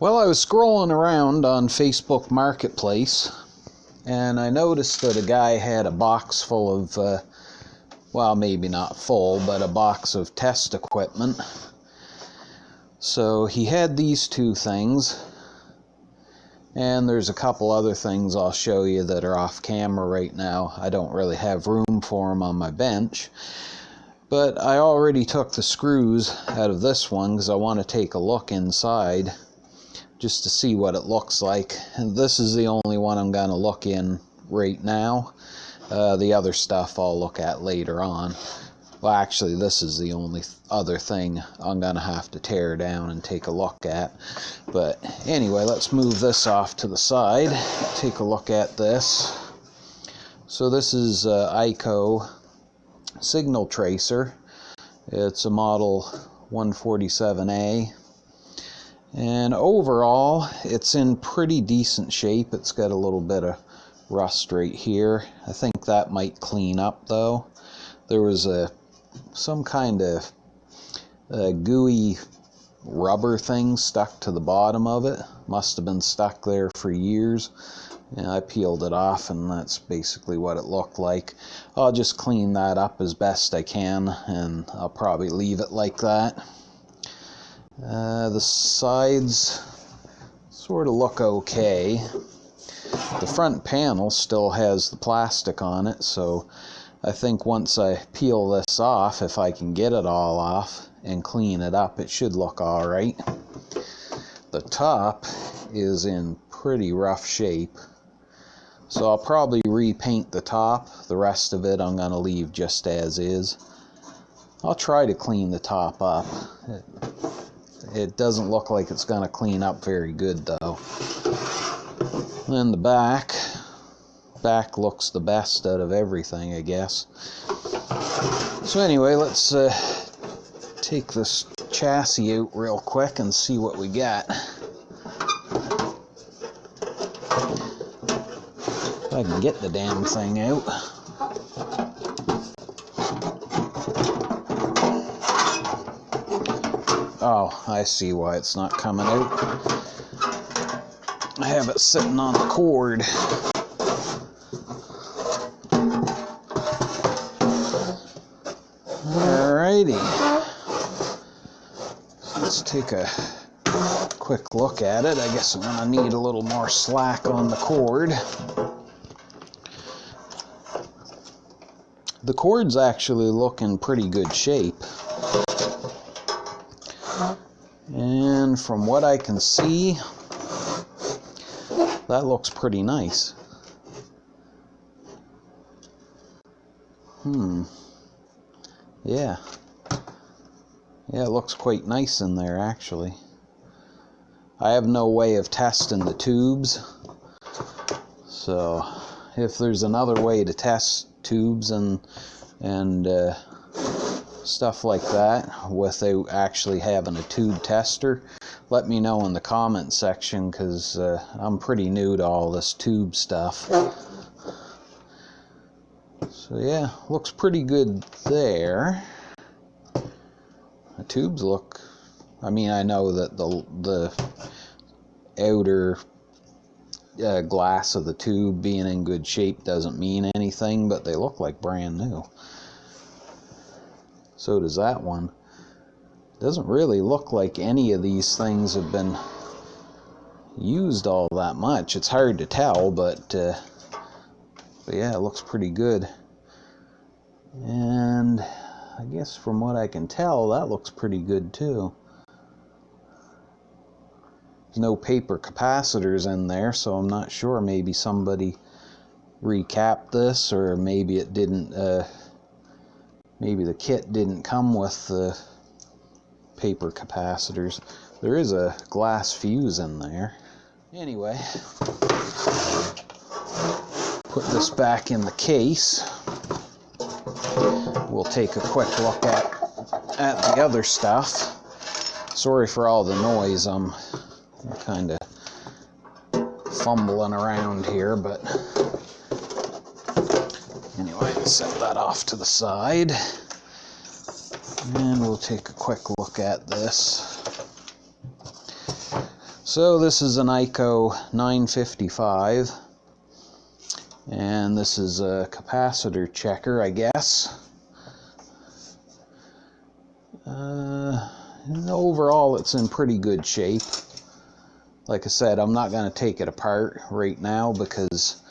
Well, I was scrolling around on Facebook Marketplace, and I noticed that a guy had a box full of, well, maybe not full, but a box of test equipment. So he had these two things, and there's a couple other things I'll show you that are off camera right now. I don't really have room for them on my bench, but I already took the screws out of this one because I want to take a look inside just to see what it looks like. And this is the only one I'm going to look in right now. The other stuff I'll look at later on. Well, actually, this is the only other thing I'm going to have to tear down and take a look at. But anyway, let's move this off to the side. Take a look at this. So this is ICO Signal Tracer. It's a model 147A. And overall, it's in pretty decent shape. It's got a little bit of rust right here. I think that might clean up though. There was some kind of gooey rubber thing stuck to the bottom of it. Must have been stuck there for years. And I peeled it off, and that's basically what it looked like. I'll just clean that up as best I can, and I'll probably leave it like that. The sides sort of look okay. The front panel still has the plastic on it, so I think once I peel this off, if I can get it all off and clean it up, it should look alright. The top is in pretty rough shape, so I'll probably repaint the top. The rest of it I'm going to leave just as is. I'll try to clean the top up. It doesn't look like it's going to clean up very good though. Then the back looks the best out of everything, I guess. So anyway, let's take this chassis out real quick and see what we got. If I can get the damn thing out. Oh, I see why it's not coming out. I have it sitting on the cord. Alrighty. So let's take a quick look at it. I guess I'm going to need a little more slack on the cord. The cord's actually look in pretty good shape. And from what I can see, that looks pretty nice. Yeah. Yeah, it looks quite nice in there, actually. I have no way of testing the tubes, so if there's another way to test tubes and stuff like that without actually having a tube tester, let me know in the comment section, because I'm pretty new to all this tube stuff. So yeah, looks pretty good there. The tubes look, I mean, I know that the outer glass of the tube being in good shape doesn't mean anything, but they look like brand new. So does that one. Doesn't really look like any of these things have been used all that much. It's hard to tell, but yeah, it looks pretty good. And I guess from what I can tell, that looks pretty good too. There's no paper capacitors in there, so I'm not sure. Maybe somebody recapped this, or maybe it didn't. Maybe the kit didn't come with the paper capacitors. There is a glass fuse in there. Anyway, put this back in the case. We'll take a quick look at the other stuff. Sorry for all the noise. I'm kind of fumbling around here, but anyway, set that off to the side. And we'll take a quick look at this. So this is an ICO 955, and this is a capacitor checker, I guess. Overall, it's in pretty good shape. Like I said, I'm not going to take it apart right now because,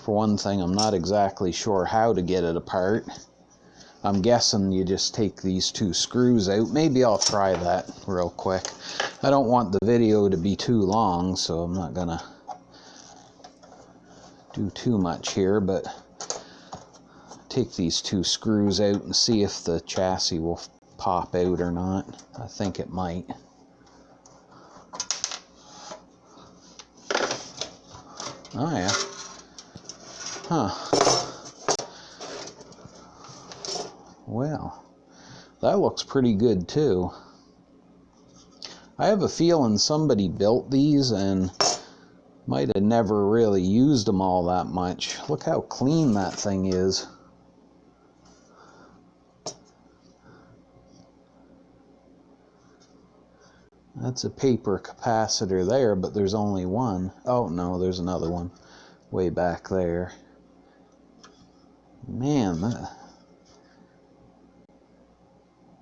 for one thing, I'm not exactly sure how to get it apart. I'm guessing you just take these two screws out. Maybe I'll try that real quick. I don't want the video to be too long, so I'm not going to do too much here, but take these two screws out and see if the chassis will pop out or not. I think it might. Oh yeah. Huh. Well, that looks pretty good too. I have a feeling somebody built these and might have never really used them all that much. Look how clean that thing is. That's a paper capacitor there, but there's only one. Oh no, there's another one way back there. Man,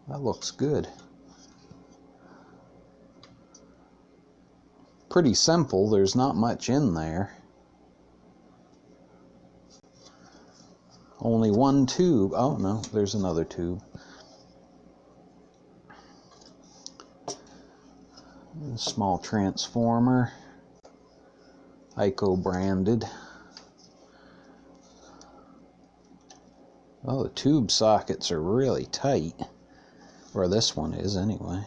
that looks good. Pretty simple, there's not much in there. Only one tube. Oh no, there's another tube. A small transformer, ICO branded. Oh, the tube sockets are really tight. Or this one is anyway.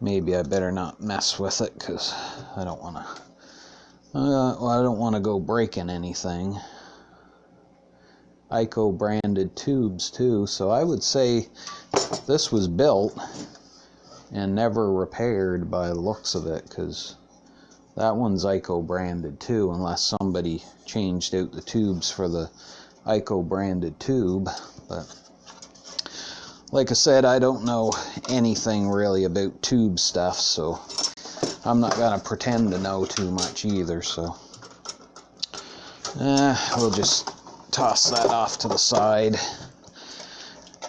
Maybe I better not mess with it because I don't want to. I don't want to go breaking anything. ICO branded tubes too, so I would say this was built and never repaired by the looks of it, because that one's ICO branded too, unless somebody changed out the tubes for the ICO branded tube. But like I said, I don't know anything really about tube stuff, so I'm not going to pretend to know too much either. So we'll just toss that off to the side,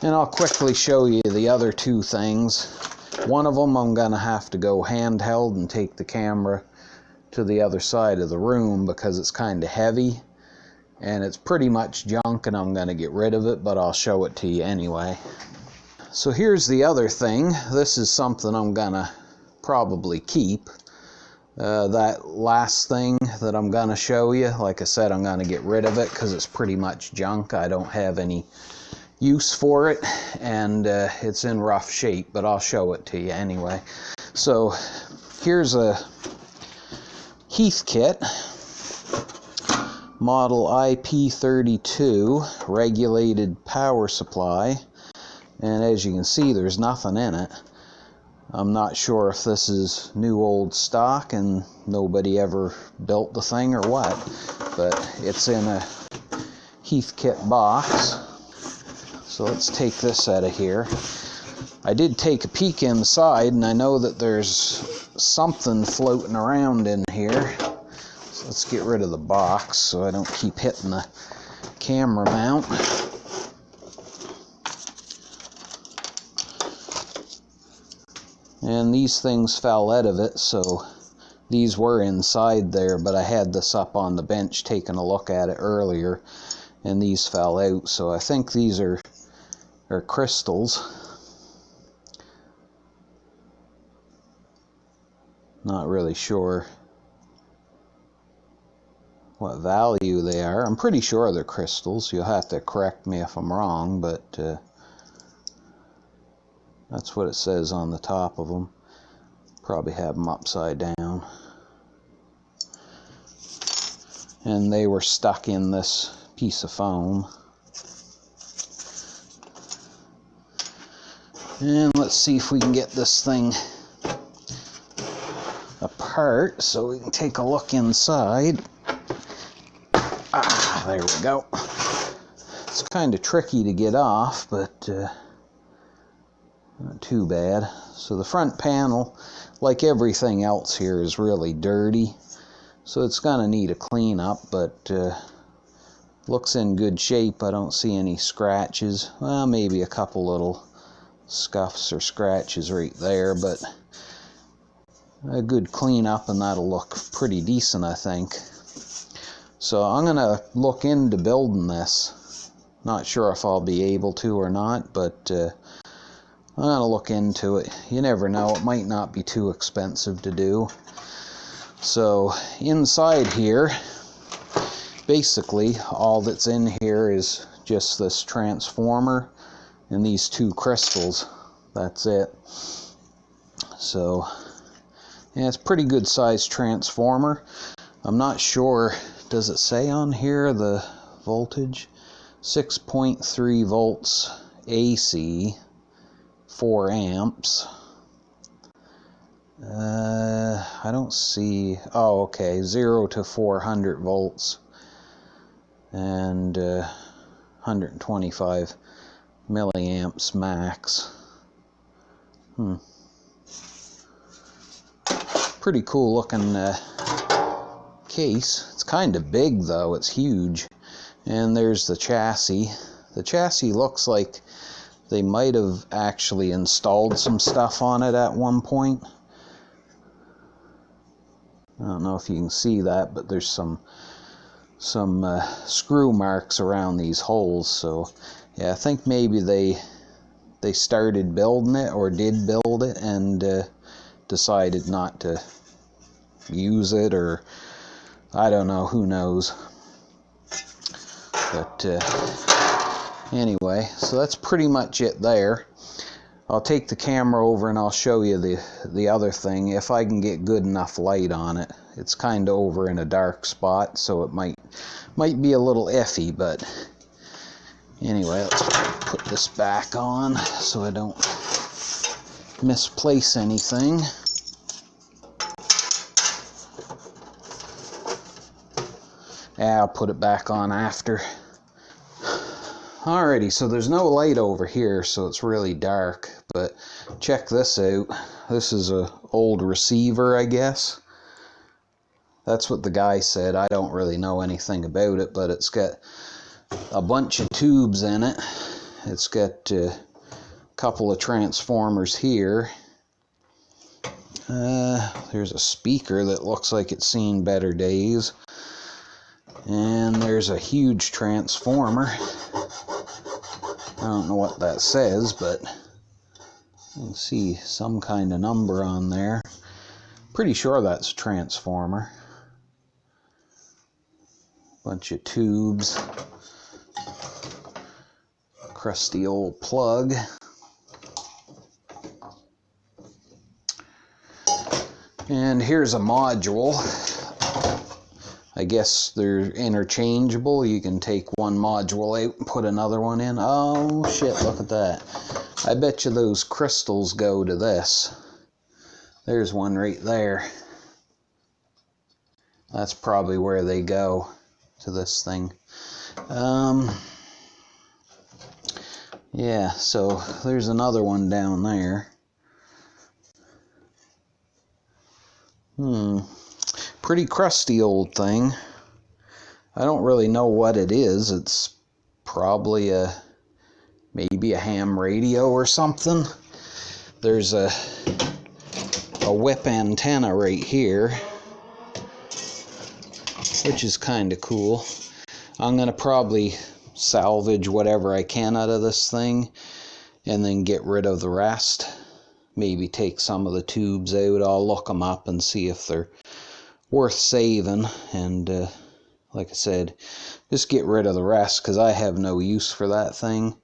and I'll quickly show you the other two things. One of them I'm going to have to go handheld and take the camera to the other side of the room because it's kind of heavy and it's pretty much junk and I'm going to get rid of it, but I'll show it to you anyway. So here's the other thing. This is something I'm going to probably keep. That last thing that I'm going to show you, like I said, I'm going to get rid of it because it's pretty much junk. I don't have any use for it, and it's in rough shape, but I'll show it to you anyway. So here's a Heathkit model IP32 regulated power supply, and as you can see, there's nothing in it. I'm not sure if this is new old stock and nobody ever built the thing or what, but it's in a Heathkit box. So let's take this out of here. I did take a peek inside, and I know that there's something floating around in here. So let's get rid of the box so I don't keep hitting the camera mount. And these things fell out of it, so these were inside there, but I had this up on the bench taking a look at it earlier, and these fell out. So I think these are crystals. Not really sure what value they are. I'm pretty sure they're crystals. You'll have to correct me if I'm wrong, but that's what it says on the top of them. Probably have them upside down. And they were stuck in this piece of foam. And let's see if we can get this thing apart so we can take a look inside. Ah, there we go. It's kind of tricky to get off, but not too bad. So the front panel, like everything else here, is really dirty. So it's going to need a cleanup, but looks in good shape. I don't see any scratches. Well, maybe a couple little scuffs or scratches right there, but a good cleanup and that'll look pretty decent, I think. So I'm going to look into building this. Not sure if I'll be able to or not, but I'm going to look into it. You never know, it might not be too expensive to do. So inside here, basically all that's in here is just this transformer and these two crystals. That's it. So yeah, it's a pretty good sized transformer. I'm not sure, does it say on here the voltage? 6.3 volts AC, 4 amps. I don't see, oh okay, 0 to 400 volts and 125 milliamps max. Pretty cool looking case. It's kind of big though, it's huge. And there's the chassis. The chassis looks like they might have actually installed some stuff on it at one point. I don't know if you can see that, but there's some screw marks around these holes. So yeah, I think maybe they started building it or did build it and decided not to use it, or I don't know, who knows. But anyway, so that's pretty much it there. I'll take the camera over and I'll show you the other thing if I can get good enough light on it. It's kind of over in a dark spot, so it might be a little iffy, but anyway, let's put this back on so I don't misplace anything. Yeah, I'll put it back on after. Alrighty, so there's no light over here, so it's really dark, but check this out. This is an old receiver, I guess. That's what the guy said. I don't really know anything about it, but it's got a bunch of tubes in it. It's got a couple of transformers here. There's a speaker that looks like it's seen better days. And there's a huge transformer. I don't know what that says, but you can see some kind of number on there. Pretty sure that's a transformer. Bunch of tubes. Crusty old plug. And here's a module. I guess they're interchangeable. You can take one module out and put another one in. Oh shit, look at that. I bet you those crystals go to this. There's one right there. That's probably where they go, to this thing. Yeah, so there's another one down there. Pretty crusty old thing. I don't really know what it is. It's probably maybe a ham radio or something. There's a whip antenna right here, which is kind of cool. I'm gonna probably salvage whatever I can out of this thing and then get rid of the rest. Maybe take some of the tubes out. I'll look them up and see if they're worth saving, and like I said, just get rid of the rest because I have no use for that thing.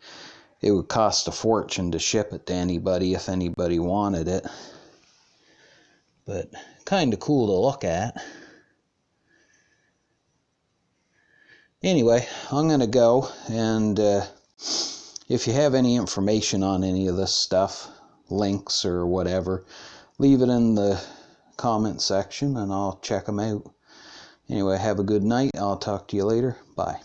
It would cost a fortune to ship it to anybody if anybody wanted it, but kind of cool to look at. Anyway, I'm gonna go, and if you have any information on any of this stuff, links or whatever, leave it in the comment section and I'll check them out. Anyway, have a good night. I'll talk to you later. Bye.